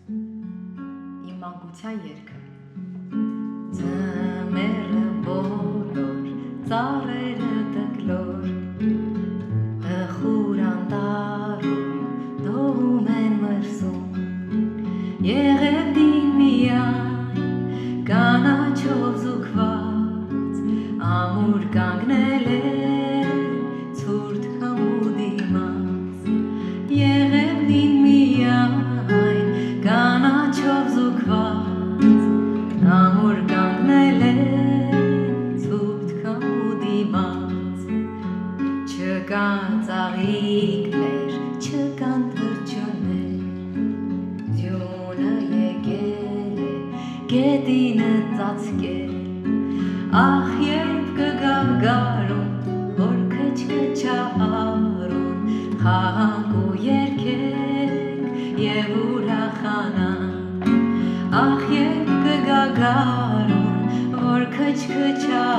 Իմ մանկության երգը Ձմեռը բոլոր ծառերը տկլոր Տխուր անտառում դողում են մրսում Եղևնին միայն կանաչով զուգված ամուր կանգնել է ցուրտ քամու դիմաց Եղևնին միայն կանաչով զուգված ամուր կանգնել է ցուրտ քամու դիմաց Չկան ծաղիկներ, չկան թռչուններ Ձյունը եկել է գետինը ծածկել Ախ երբ կգա գարուն, որ քչքչարուն Խաղանք ու երգենք և ուրախանանք Ախ երբ կգա գարուն, որ քչքչարուն